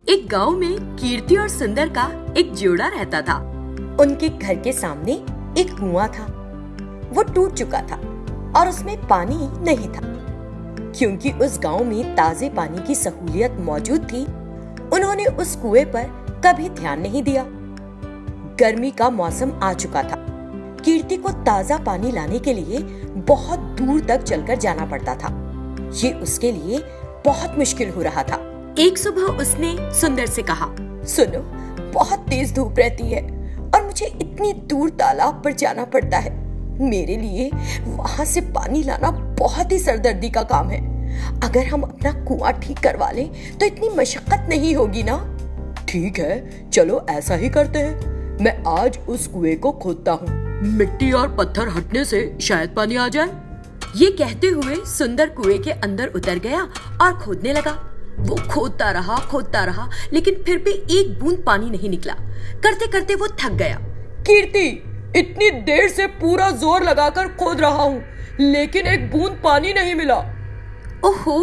एक गांव में कीर्ति और सुंदर का एक जोड़ा रहता था। उनके घर के सामने एक कुआं था। वो टूट चुका था और उसमें पानी नहीं था। क्योंकि उस गांव में ताजे पानी की सहूलियत मौजूद थी, उन्होंने उस कुएं पर कभी ध्यान नहीं दिया। गर्मी का मौसम आ चुका था। कीर्ति को ताजा पानी लाने के लिए बहुत दूर तक चलकर जाना पड़ता था। ये उसके लिए बहुत मुश्किल हो रहा था। एक सुबह उसने सुंदर से कहा, सुनो, बहुत तेज धूप रहती है और मुझे इतनी दूर तालाब पर जाना पड़ता है। मेरे लिए वहां से पानी लाना बहुत ही सरदर्दी का काम है। अगर हम अपना कुआं ठीक करवा लें तो इतनी मशक्कत नहीं होगी ना। ठीक है, चलो ऐसा ही करते हैं। मैं आज उस कुएं को खोदता हूँ। मिट्टी और पत्थर हटने से शायद पानी आ जाए। ये कहते हुए सुंदर कुएं के अंदर उतर गया और खोदने लगा। वो खोदता रहा, लेकिन फिर भी एक बूंद पानी नहीं निकला। करते करते वो थक गया। कीर्ति, इतनी देर से पूरा जोर लगाकर खोद रहा हूँ, लेकिन एक बूंद पानी नहीं मिला। ओहो,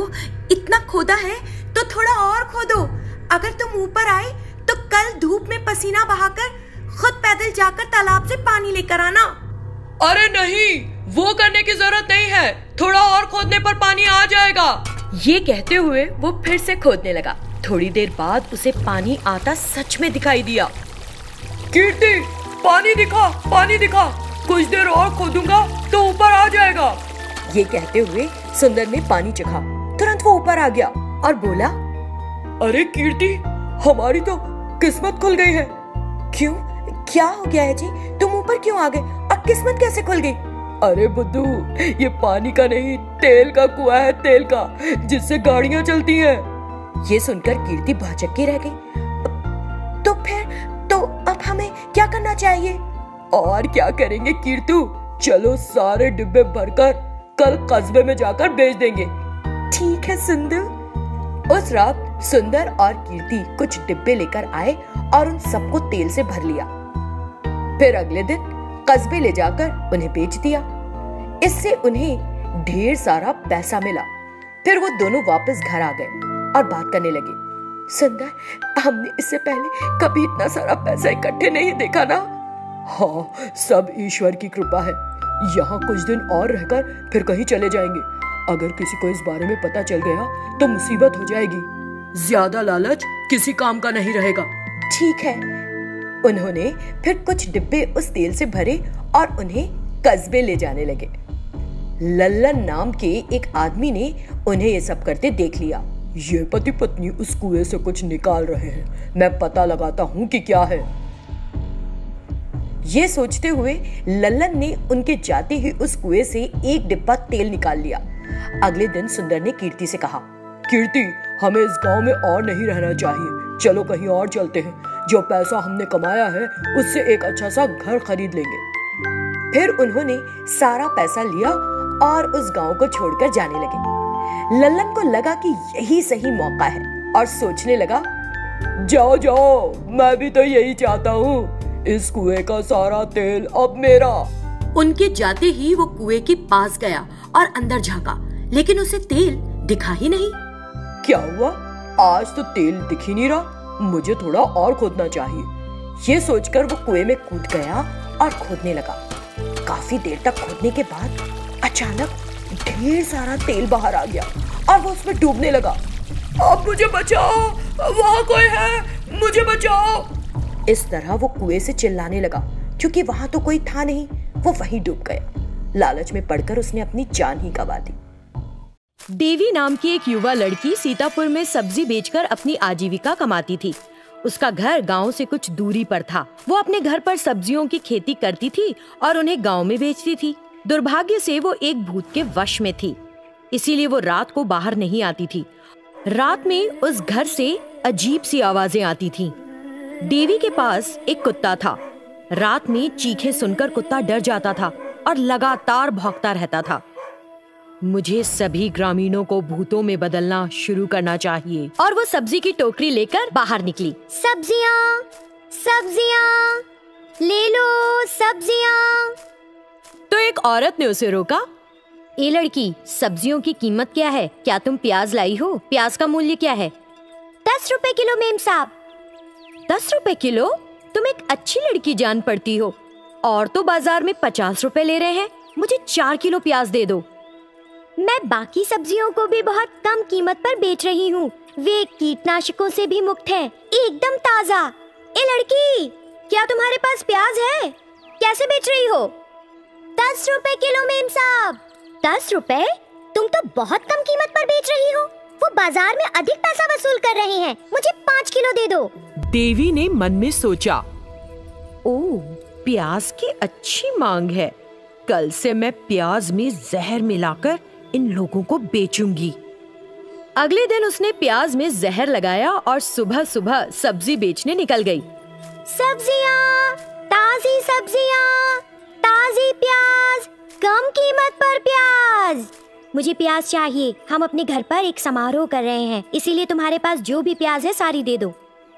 इतना खोदा है तो थोड़ा और खोदो। अगर तुम ऊपर आए तो कल धूप में पसीना बहाकर खुद पैदल जाकर तालाब से पानी लेकर आना। अरे नहीं, वो करने की जरूरत नहीं है। थोड़ा और खोदने पर पानी आ जाएगा। ये कहते हुए वो फिर से खोदने लगा। थोड़ी देर बाद उसे पानी आता सच में दिखाई दिया। कीर्ति, पानी दिखा। कुछ देर और खोदूंगा तो ऊपर आ जाएगा। ये कहते हुए सुंदर ने पानी चखा। तुरंत वो ऊपर आ गया और बोला, अरे कीर्ति, हमारी तो किस्मत खुल गई है। क्यों, क्या हो गया है जी? तुम ऊपर क्यों आ गए और किस्मत कैसे खुल गई? अरे बुद्धू, ये पानी का नहीं, तेल का कुआं है, तेल का, जिससे गाड़ियां चलती हैं। ये सुनकर कीर्ति भौचक्की के रह गई। तो अब हमें क्या करना चाहिए? और क्या करेंगे कीर्तु, चलो सारे डिब्बे भरकर कल कस्बे में जाकर बेच देंगे। ठीक है सुंदर। उस रात सुंदर और कीर्ति कुछ डिब्बे लेकर आए और उन सबको तेल से भर लिया। फिर अगले दिन कस्बे ले जाकर उन्हें बेच दिया। इससे उन्हें ढेर सारा पैसा मिला। फिर वो दोनों वापस घर आ गए और बात करने लगे। सुंदर, हमने इससे पहले कभी इतना सारा पैसा इकट्ठे नहीं देखा ना। हाँ, सब ईश्वर की कृपा है। यहाँ कुछ दिन और रहकर फिर कहीं चले जाएंगे। अगर किसी को इस बारे में पता चल गया तो मुसीबत हो जाएगी। ज्यादा लालच किसी काम का नहीं रहेगा। ठीक है। उन्होंने फिर कुछ डिब्बे उस तेल से भरे और उन्हें कस्बे ले जाने लगे। लल्लन नाम के एक आदमी ने उन्हें ये सब करते देख लिया। ये पति पत्नी उस कुएं से कुछ निकाल रहे हैं, मैं पता लगाता हूँ कि क्या है। ये सोचते हुए लल्लन ने उनके जाते ही उस कुएं से एक डिब्बा तेल निकाल लिया। अगले दिन सुंदर ने कीर्ति से कहा, कीर्ति, हमें इस गांव में और नहीं रहना चाहिए। चलो कहीं और चलते हैं। जो पैसा हमने कमाया है उससे एक अच्छा सा घर खरीद लेंगे। फिर उन्होंने सारा पैसा लिया और उस गांव को छोड़कर जाने लगे। लल्लन को लगा कि यही सही मौका है और सोचने लगा, जाओ, मैं भी तो यही चाहता हूँ। इस कुएं का सारा तेल अब मेरा। उनके जाते ही वो कुएं के पास गया और अंदर झांका, लेकिन उसे तेल दिखा ही नहीं। क्या हुआ? आज तो तेल दिख ही नहीं रहा। मुझे थोड़ा और खोदना चाहिए। ये सोचकर वो कुएं में कूद गया और खोदने लगा। काफी देर तक खोदने के बाद अचानक ढेर सारा तेल बाहर आ गया और वो उसमें डूबने लगा। अब मुझे बचाओ, वहाँ कोई है, मुझे बचाओ। इस तरह वो कुएं से चिल्लाने लगा। क्योंकि वहां तो कोई था नहीं, वो वहीं डूब गया। लालच में पड़कर उसने अपनी जान ही गंवा दी। देवी नाम की एक युवा लड़की सीतापुर में सब्जी बेचकर अपनी आजीविका कमाती थी। उसका घर गांव से कुछ दूरी पर था। वो अपने घर पर सब्जियों की खेती करती थी और उन्हें गांव में बेचती थी। दुर्भाग्य से वो एक भूत के वश में थी, इसीलिए वो रात को बाहर नहीं आती थी। रात में उस घर से अजीब सी आवाजें आती थीं। देवी के पास एक कुत्ता था। रात में चीखें सुनकर कुत्ता डर जाता था और लगातार भौंकता रहता था। मुझे सभी ग्रामीणों को भूतों में बदलना शुरू करना चाहिए। और वो सब्जी की टोकरी लेकर बाहर निकली। सब्जियाँ, सब्जियाँ, ले लो सब्जियाँ। तो एक औरत ने उसे रोका। ए लड़की, सब्जियों की कीमत क्या है? क्या तुम प्याज लाई हो? प्याज का मूल्य क्या है? 10 रुपए किलो मेम साहब। 10 रुपए किलो? तुम एक अच्छी लड़की जान पड़ती हो। और तो बाजार में 50 रुपए ले रहे हैं। मुझे 4 किलो प्याज दे दो। मैं बाकी सब्जियों को भी बहुत कम कीमत पर बेच रही हूँ। वे कीटनाशकों से भी मुक्त है, एकदम ताजा। ए लड़की, क्या तुम्हारे पास प्याज है? कैसे बेच रही हो? 10 रुपए किलो मेम साहब। 10 रुपए? तुम तो बहुत कम कीमत पर बेच रही हो। वो बाजार में अधिक पैसा वसूल कर रहे हैं। मुझे 5 किलो दे दो। देवी ने मन में सोचा, ओह, प्याज की अच्छी मांग है। कल से मैं प्याज में जहर मिलाकर इन लोगों को बेचूंगी। अगले दिन उसने प्याज में जहर लगाया और सुबह सुबह सब्जी बेचने निकल गई। सब्जियाँ, ताजी सब्जियाँ, ताजी प्याज, कम कीमत पर प्याज। मुझे प्याज चाहिए। हम अपने घर पर एक समारोह कर रहे हैं, इसीलिए तुम्हारे पास जो भी प्याज है सारी दे दो।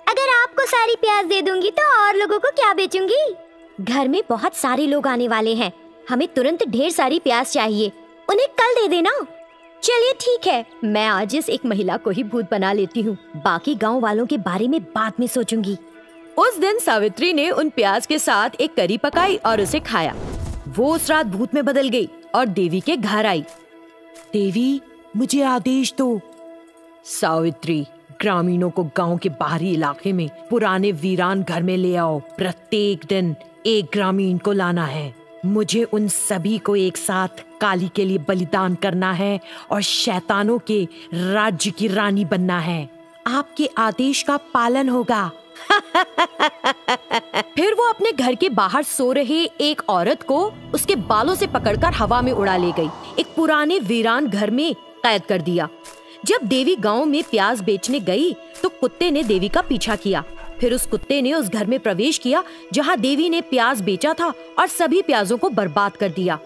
अगर आपको सारी प्याज दे दूंगी तो और लोगों को क्या बेचूंगी? घर में बहुत सारे लोग आने वाले हैं, हमें तुरंत ढेर सारी प्याज चाहिए। उन्हें कल दे देना। चलिए ठीक है, मैं आज इस एक महिला को ही भूत बना लेती हूँ। बाकी गांव वालों के बारे में बाद में सोचूंगी। उस दिन सावित्री ने उन प्याज के साथ एक करी पकाई और उसे खाया। वो उस रात भूत में बदल गई और देवी के घर आई। देवी, मुझे आदेश दो। सावित्री, ग्रामीणों को गांव के बाहरी इलाके में पुराने वीरान घर में ले आओ। प्रत्येक दिन एक ग्रामीण को लाना है। मुझे उन सभी को एक साथ काली के लिए बलिदान करना है और शैतानों के राज्य की रानी बनना है। आपके आदेश का पालन होगा। फिर वो अपने घर के बाहर सो रहे एक औरत को उसके बालों से पकड़कर हवा में उड़ा ले गई। एक पुराने वीरान घर में कैद कर दिया। जब देवी गांव में प्याज बेचने गई तो कुत्ते ने देवी का पीछा किया। फिर उस कुत्ते ने उस घर में प्रवेश किया जहां देवी ने प्याज बेचा था और सभी प्याजों को बर्बाद कर दिया।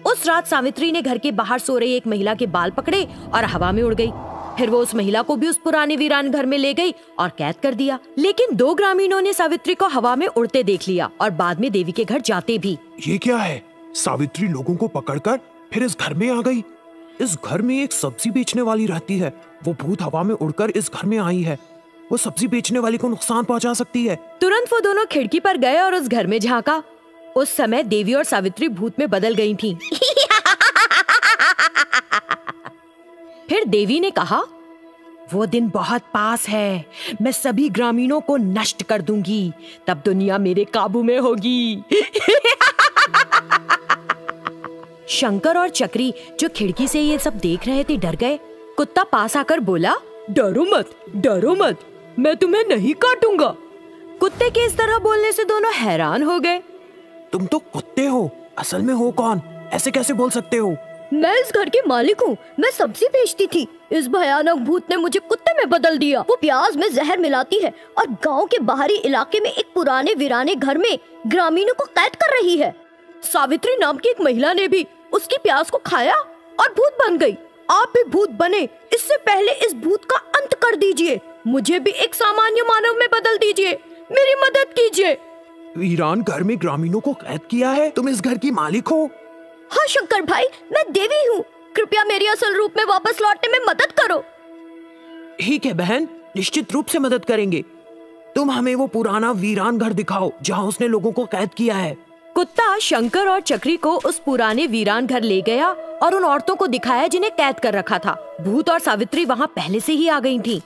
उस रात सावित्री ने घर के बाहर सो रही एक महिला के बाल पकड़े और हवा में उड़ गई। फिर वो उस महिला को भी उस पुराने वीरान घर में ले गई और कैद कर दिया। लेकिन 2 ग्रामीणों ने सावित्री को हवा में उड़ते देख लिया और बाद में देवी के घर जाते भी। ये क्या है? सावित्री लोगों को पकड़कर फिर इस घर में आ गई। इस घर में एक सब्जी बेचने वाली रहती है। वो भूत हवा में उड़कर इस घर में आई है। वो सब्जी बेचने वाली को नुकसान पहुंचा सकती है। तुरंत वो दोनों खिड़की पर गए और उस घर में झांका। उस समय देवी और सावित्री भूत में बदल गई थीं। फिर देवी ने कहा, वो दिन बहुत पास है। मैं सभी ग्रामीणों को नष्ट कर दूंगी, तब दुनिया मेरे काबू में होगी। शंकर और चक्री जो खिड़की से ये सब देख रहे थे डर गए। कुत्ता पास आकर बोला, डरो मत, मैं तुम्हें नहीं काटूंगा। कुत्ते के इस तरह बोलने से दोनों हैरान हो गए। तुम तो कुत्ते हो, असल में हो कौन? ऐसे कैसे बोल सकते हो? मैं इस घर के मालिक हूँ। मैं सब्जी बेचती थी। इस भयानक भूत ने मुझे कुत्ते में बदल दिया। वो प्याज में जहर मिलाती है और गांव के बाहरी इलाके में एक पुराने वीराने घर में ग्रामीणों को कैद कर रही है। सावित्री नाम की एक महिला ने भी उसकी प्याज को खाया और भूत बन गई। आप भी भूत बने, इससे पहले इस भूत का अंत कर दीजिए। मुझे भी एक सामान्य मानव में बदल दीजिए। मेरी मदद कीजिए। वीरान घर में ग्रामीणों को कैद किया है? तुम इस घर की मालिक हो? हाँ शंकर भाई, मैं देवी हूँ। कृपया मेरी असल रूप में वापस लौटने में मदद करो। ठीक है बहन, निश्चित रूप से मदद करेंगे। तुम हमें वो पुराना वीरान घर दिखाओ जहाँ उसने लोगों को कैद किया है। कुत्ता शंकर और चक्री को उस पुराने वीरान घर ले गया और उन औरतों को दिखाया जिन्हें कैद कर रखा था। भूत और सावित्री वहाँ पहले से ही आ गई थीं।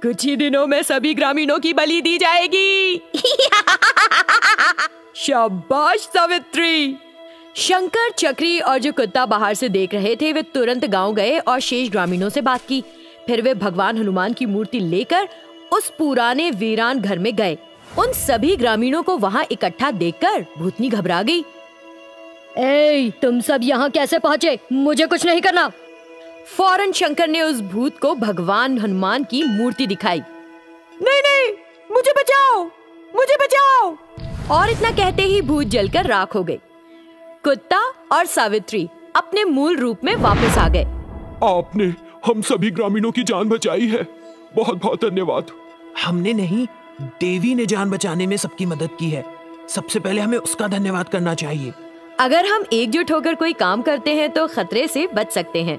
कुछ ही दिनों में सभी ग्रामीणों की बलि दी जाएगी। शाबाश सावित्री। शंकर, चक्री और जो कुत्ता बाहर से देख रहे थे वे तुरंत गांव गए और शेष ग्रामीणों से बात की। फिर वे भगवान हनुमान की मूर्ति लेकर उस पुराने वीरान घर में गए। उन सभी ग्रामीणों को वहाँ इकट्ठा देखकर भूतनी घबरा गई। ए, तुम सब यहाँ कैसे पहुँचे? मुझे कुछ नहीं करना। फौरन शंकर ने उस भूत को भगवान हनुमान की मूर्ति दिखाई। नहीं, मुझे बचाओ। और इतना कहते ही भूत जलकर राख हो गए। कुत्ता और सावित्री अपने मूल रूप में वापस आ गए। आपने हम सभी ग्रामीणों की जान बचाई है, बहुत बहुत धन्यवाद। हमने नहीं, देवी ने जान बचाने में सबकी मदद की है। सबसे पहले हमें उसका धन्यवाद करना चाहिए। अगर हम एकजुट होकर कोई काम करते हैं तो खतरे से बच सकते हैं।